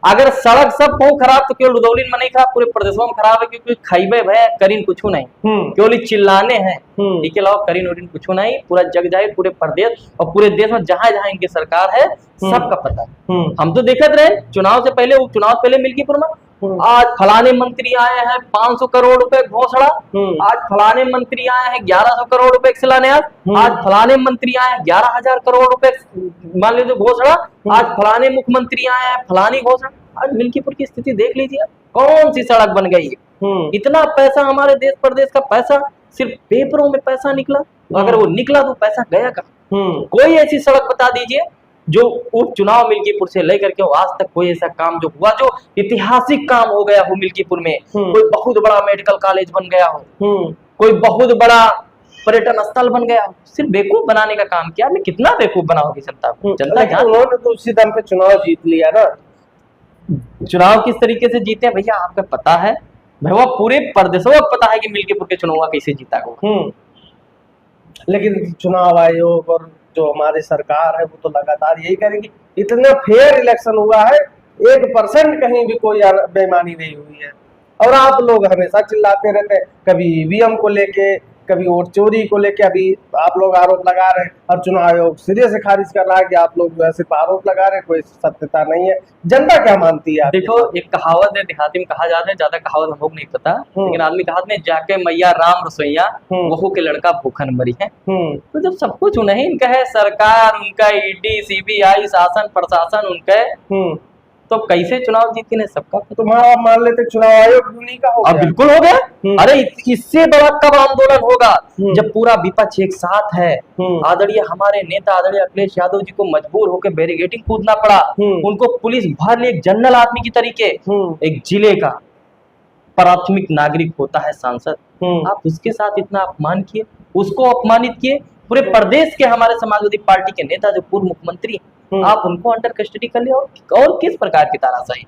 अगर सड़क सब हो खराब तो केवल रुदौली में नहीं खराब, पूरे प्रदेशों में खराब है, क्योंकि खाइबे भय करीन कुछ नहीं, केवल चिल्लाने हैं, इसके अलावा करीन उरीन कुछ नहीं। पूरा जग जाए, पूरे प्रदेश और पूरे देश में जहां जहां इनकी सरकार है सबका पता है। हम तो देखते रहे चुनाव से पहले, वो चुनाव पहले मिल्कीपुर में आज फलाने मंत्री आए हैं 500 करोड़ रुपए घोषणा, आज फलाने मंत्री आए हैं 1100 करोड़ रुपए शिलान्यास, आज फलाने मंत्री आए हैं 11,000 करोड़ रुपए मान लीजिए घोषणा, आज फलाने मुख्यमंत्री आए हैं फलानी घोषणा। आज मिल्कीपुर की स्थिति देख लीजिए, कौन सी सड़क बन गई है। इतना पैसा, हमारे देश प्रदेश का पैसा सिर्फ पेपरों में पैसा निकला, अगर वो निकला तो पैसा गया कहाँ? कोई ऐसी सड़क बता दीजिए जो उपचुनाव मिल्कीपुर से लेकर के आज तक कोई ऐसा काम जो हुआ, जो ऐतिहासिक काम हो गया हो मिल्कीपुर में। कोई बहुत बड़ा मेडिकल कॉलेज बन गया हो, कोई बहुत बड़ा पर्यटन स्थल बन गया हो। सिर्फ बेवकूफ बनाने का काम किया। मैं कितना बेवकूफ बना होगी जनता, उन्होंने तो उसी दम पे चुनाव जीत लिया ना। चुनाव किस तरीके से जीते हैं भैया आपको पता है? भैया पूरे प्रदेशों को पता है कि मिल्कीपुर के चुनाव कैसे जीता होगा। लेकिन चुनाव आयोग और जो हमारी सरकार है वो तो लगातार यही करेंगी। इतना फेयर इलेक्शन हुआ है, 1% कहीं भी कोई बेईमानी नहीं हुई है, और आप लोग हमेशा चिल्लाते रहते हैं, कभी ईवीएम को लेके, कभी वोट चोरी को लेके। अभी आप लोग आरोप लगा रहे हैं और चुनाव आयोग सिरे से खारिज कर रहा है कि आप लोग सिर्फ आरोप लगा रहे हैं, कोई सत्यता नहीं है। जनता क्या मानती है? देखो, एक कहावत है, देहाती में कहा जाता है, ज्यादा कहावत हमको नहीं पता, लेकिन आदमी कहावत में जाके मैया राम रसोईया वहू के लड़का भूखन मरी है। तो जब सब कुछ उन्हें इनका है, सरकार उनका, ईडी सीबीआई शासन प्रशासन उनका है, तो कैसे चुनाव जीते ने सबका? तुम्हारा मान लेते चुनाव आयोग उन्हीं का हो गया। बिल्कुल हो गया। अरे इससे बड़ा कब आंदोलन होगा जब पूरा विपक्ष एक साथ है। आदरणीय हमारे नेता आदरणीय अखिलेश यादव जी को मजबूर होकर बैरिकेडिंग कूदना पड़ा, उनको पुलिस भर ली, एक जनरल आदमी की तरीके, एक जिले का प्राथमिक नागरिक होता है सांसद, आप उसके साथ इतना अपमान किए, उसको अपमानित किए। पूरे प्रदेश के हमारे समाजवादी पार्टी के नेता जो पूर्व मुख्यमंत्री, आप उनको अंडर कस्टडी कर लिया, और किस प्रकार की तानाशाही,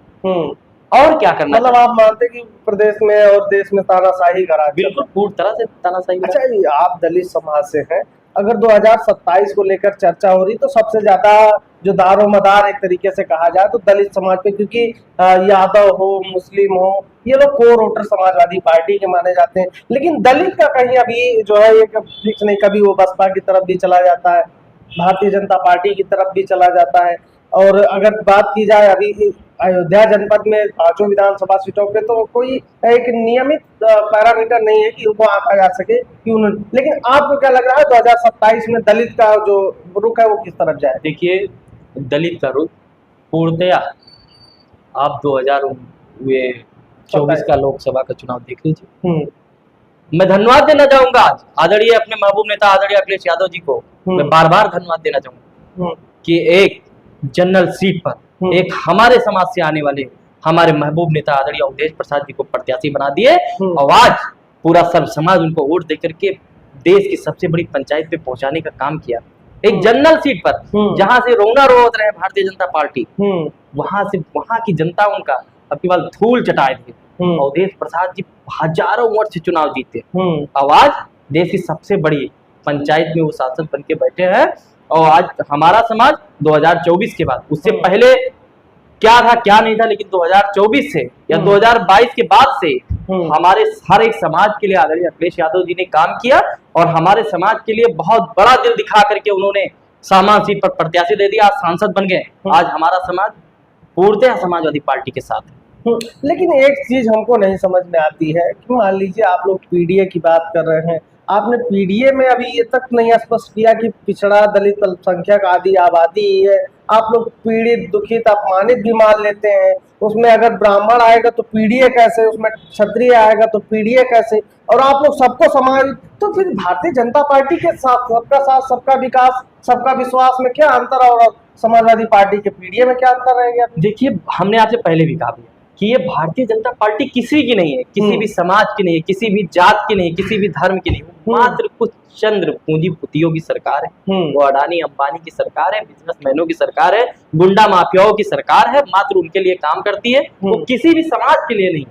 और क्या करना? मतलब आप मानते कि प्रदेश में और देश में तानाशाही करा? बिल्कुल पूरी तरह से तानाशाही। अच्छा, आप दलित समाज से हैं, अगर 2027 को लेकर चर्चा हो रही तो सबसे ज्यादा जो दारोमदार एक तरीके से कहा जाए तो दलित समाज पे, क्योंकि यादव हो, मुस्लिम हो, ये लोग कोर वोटर समाजवादी पार्टी के माने जाते हैं। लेकिन दलित का कहीं अभी जो है एक फिक्स नहीं, कभी वो बसपा की तरफ भी चला जाता है, भारतीय जनता पार्टी की तरफ भी चला जाता है। और अगर बात की जाए अभी अयोध्या जनपद में 5 विधानसभा सीटों पे तो कोई एक नियमित पैरामीटर नहीं है कि उनको आंका जा सके कि उन्होंने, लेकिन आपको क्या लग रहा है 2027 में दलित का जो रुख है वो किस तरफ जाए? देखिए, दलित का रुख पूर्णतया आप 2024 का लोकसभा का चुनाव देख लीजिए। मैं धन्यवाद देना चाहूंगा आज आदरणीय अपने महबूब नेता आदरणीय अखिलेश यादव जी को, मैं बार बार धन्यवाद देना चाहूंगा कि एक जनरल सीट पर एक हमारे समाज से आने वाले हमारे महबूब नेता आदरणीय अवधेश प्रसाद जी को प्रत्याशी बना दिए और आज पूरा सर्व समाज उनको वोट देकर के देश की सबसे बड़ी पंचायत पे पहुंचाने का काम किया। एक जनरल सीट पर जहां से रोना रोवत रहे भारतीय जनता पार्टी, वहां की जनता उनका अब केवल धूल चटाए थे। अवधेश प्रसाद जी हजारों वोट से चुनाव जीते, अब आज देश की सबसे बड़ी पंचायत में वो सांसद बन के बैठे हैं। और आज हमारा समाज 2024 के बाद, उससे पहले क्या था क्या नहीं था, लेकिन 2024 से या 2022 के बाद से हमारे हर एक समाज के लिए आदरणीय अखिलेश यादव जी ने काम किया और हमारे समाज के लिए बहुत बड़ा दिल दिखा करके उन्होंने सामान सीट पर प्रत्याशी दे दिया, आज सांसद बन गए। आज हमारा समाज पूर्णतः समाजवादी पार्टी के साथ है। लेकिन एक चीज हमको नहीं समझ में आती है कि मान लीजिए आप लोग पीडीए की बात कर रहे हैं, आपने पीडीए में अभी ये तक नहीं स्पष्ट किया कि पिछड़ा दलित अल्पसंख्यक आदि आबादी है, आप लोग पीड़ित दुखित अपमानित भी मान लेते हैं। उसमें अगर ब्राह्मण आएगा तो पीडीए कैसे, उसमें क्षत्रिय आएगा तो पीडीए कैसे, और आप लोग सबको समान, तो फिर भारतीय जनता पार्टी के साथ सबका विकास सबका विश्वास में क्या अंतर और समाजवादी पार्टी के पीडीए में क्या अंतर रहेगा? देखिए, हमने आपसे पहले भी कहा कि ये भारतीय जनता पार्टी किसी की नहीं है, किसी भी समाज की नहीं है, किसी भी जात की नहीं है, किसी भी धर्म की नहीं, मात्र कुछ चंद्र पूंजीपतियों की सरकार है। वो अडानी अंबानी की सरकार है, बिजनेसमैनों की सरकार है, गुंडा माफियाओं की सरकार है, मात्र उनके लिए काम करती है। वो किसी भी समाज के लिए नहीं,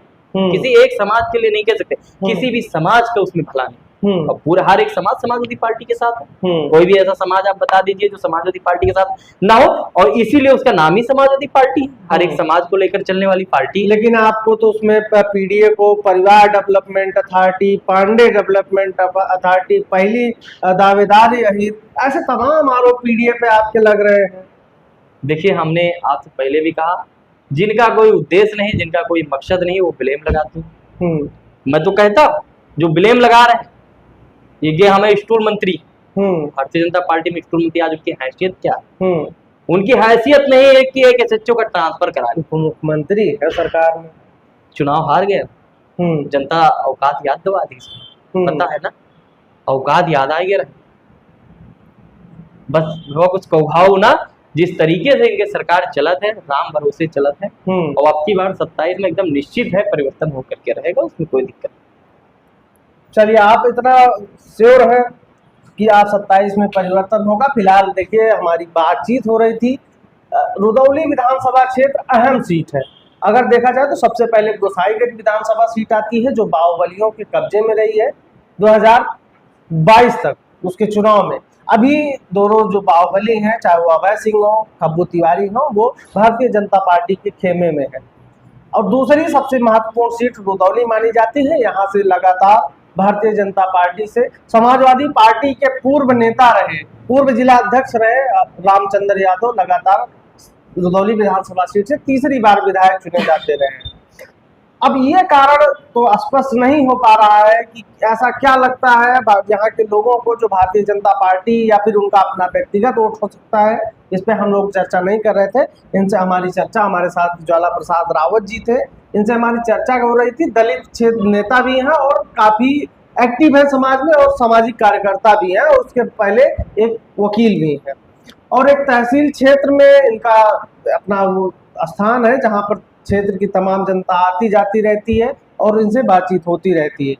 किसी एक समाज के लिए नहीं कह सकते, किसी भी समाज का उसमें भला नहीं। और पूरा हर एक समाज समाजवादी पार्टी के साथ है। कोई भी ऐसा समाज आप बता दीजिए जो समाजवादी पार्टी के साथ ना हो, और इसीलिए उसका नाम ही समाजवादी पार्टी है, हर एक समाज को लेकर चलने वाली पार्टी। लेकिन आपको तो उसमें पीडीए को परिवार development authority, Pandey development authority, पहली दावेदार अहित, ऐसे तमाम आरोप पीडीए पे आपके लग रहे हैं। देखिए, हमने आपसे पहले भी कहा, जिनका कोई उद्देश्य नहीं, जिनका कोई मकसद नहीं, वो ब्लेम लगाते हैं। मैं तो कहता हूँ जो ब्लेम लगा रहे हैं ये हमें स्टूल मंत्री, भारतीय जनता पार्टी में स्टूल मंत्री, आज उनकी हैसियत क्या है? उनकी हैसियत नहीं है कि एक एसएचओ का ट्रांसफर करा, मुख्यमंत्री है सरकार में, चुनाव हार गया, जनता औकात याद दबा दी, पता है ना, औकात याद आ गया, बस वो कुछ कौभाव ना, जिस तरीके से इनके सरकार चलत है, राम भरोसे चलत है, और अब की बार 27 में एकदम निश्चित है परिवर्तन होकर के रहेगा, उसमें कोई दिक्कत नहीं। चलिए, आप इतना श्योर है कि आज 27 में परिवर्तन होगा। फिलहाल देखिए, हमारी बातचीत हो रही थी, रुदौली विधानसभा क्षेत्र अहम सीट है। अगर देखा जाए तो सबसे पहले गोसाईगंज विधानसभा सीट आती है जो बाहुबलियों के कब्जे में रही है 2022 तक उसके चुनाव में। अभी दोनों जो बाहुबली हैं, चाहे वो अभय सिंह हो, खब्बू तिवारी हो, वो भारतीय जनता पार्टी के खेमे में है। और दूसरी सबसे महत्वपूर्ण सीट रुदौली मानी जाती है। यहाँ से लगातार भारतीय जनता पार्टी से समाजवादी पार्टी के पूर्व नेता रहे, पूर्व जिला अध्यक्ष रहे रामचंद्र यादव लगातार रुदौली विधानसभा सीट से तीसरी बार विधायक चुने जाते रहे। अब ये कारण तो स्पष्ट नहीं हो पा रहा है कि ऐसा क्या लगता है यहाँ के लोगों को जो भारतीय जनता पार्टी या फिर उनका अपना व्यक्तिगत वोट हो सकता है। इस पे हम लोग चर्चा नहीं कर रहे थे। इनसे हमारी चर्चा, हमारे साथ ज्वाला प्रसाद रावत जी थे, इनसे हमारी चर्चा हो रही थी। दलित क्षेत्र नेता भी हैं और काफी एक्टिव है समाज में, और सामाजिक कार्यकर्ता भी हैं, और उसके पहले एक वकील भी है, और एक तहसील क्षेत्र में इनका अपना वो स्थान है जहाँ पर क्षेत्र की तमाम जनता आती जाती रहती है और इनसे बातचीत होती रहती है।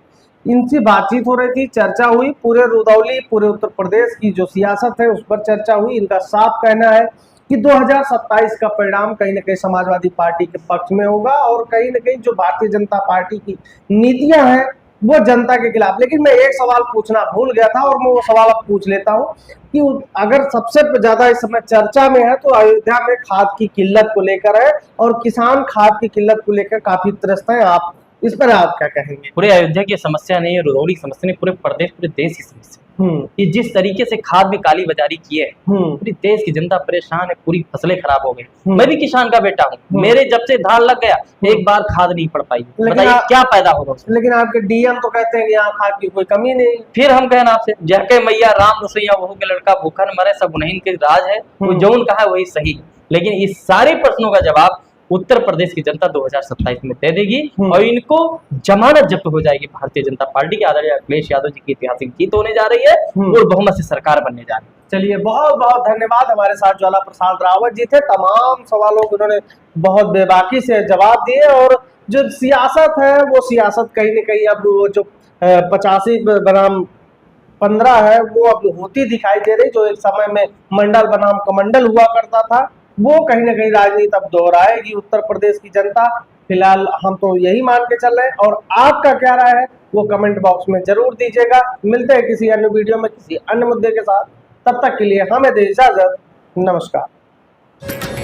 इनसे बातचीत हो रही थी, चर्चा हुई, पूरे रुदौली, पूरे उत्तर प्रदेश की जो सियासत है उस पर चर्चा हुई। इनका साफ कहना है कि 2027 का परिणाम कहीं न कहीं समाजवादी पार्टी के पक्ष में होगा, और कहीं न कहीं जो भारतीय जनता पार्टी की नीतियां हैं वो जनता के खिलाफ। लेकिन मैं एक सवाल पूछना भूल गया था और मैं वो सवाल अब पूछ लेता हूँ कि अगर सबसे ज्यादा इस समय चर्चा में है तो अयोध्या में खाद की किल्लत को लेकर है और किसान खाद की किल्लत को लेकर काफी त्रस्त हैं। आप इस पर आप क्या कहेंगे? पूरे अयोध्या की समस्या नहीं है, रुदौली समस्या नहीं, पूरे प्रदेश पूरे देश की समस्या। कि जिस तरीके से खाद में काली बाजारी की है, पूरी देश की जनता परेशान है, पूरी फसलें खराब हो गई। मैं भी किसान का बेटा हूँ, मेरे जब से धान लग गया एक बार खाद नहीं पड़ पाई, बताइए क्या फायदा होगा उसमें? लेकिन आपके डीएम तो कहते हैं कि यहाँ खाद की कोई कमी नहीं। फिर हम कहना आपसे, जहके मैया राम रसोईया वहू के लड़का भूखा न मरे, सब उन्हीं के राज है, वो जौन कहा है वही सही। लेकिन इस सारे प्रश्नों का जवाब उत्तर प्रदेश की जनता 2027 में दे देगी और इनको जमानत जब्त हो जाएगी। भारतीय जनता पार्टी के आदरणीय अखिलेश यादव जी की ऐतिहासिक जीत होने जा रही है और बहुमत से सरकार बनने जा रही है। चलिए, बहुत बहुत धन्यवाद। हमारे साथ ज्वाला प्रसाद रावत जी थे। तमाम सवालों को उन्होंने बहुत बेबाकी से जवाब दिए और जो सियासत है वो सियासत कहीं न कहीं अब वो जो 85 बनाम 15 है वो अब होती दिखाई दे रही। जो एक समय में मंडल बनाम कमंडल हुआ करता था वो कहीं ना कहीं राजनीति अब दोहराएगी उत्तर प्रदेश की जनता। फिलहाल हम तो यही मान के चल रहे हैं और आपका क्या राय है वो कमेंट बॉक्स में जरूर दीजिएगा। मिलते हैं किसी अन्य वीडियो में किसी अन्य मुद्दे के साथ, तब तक के लिए हमें दे इजाजत। नमस्कार।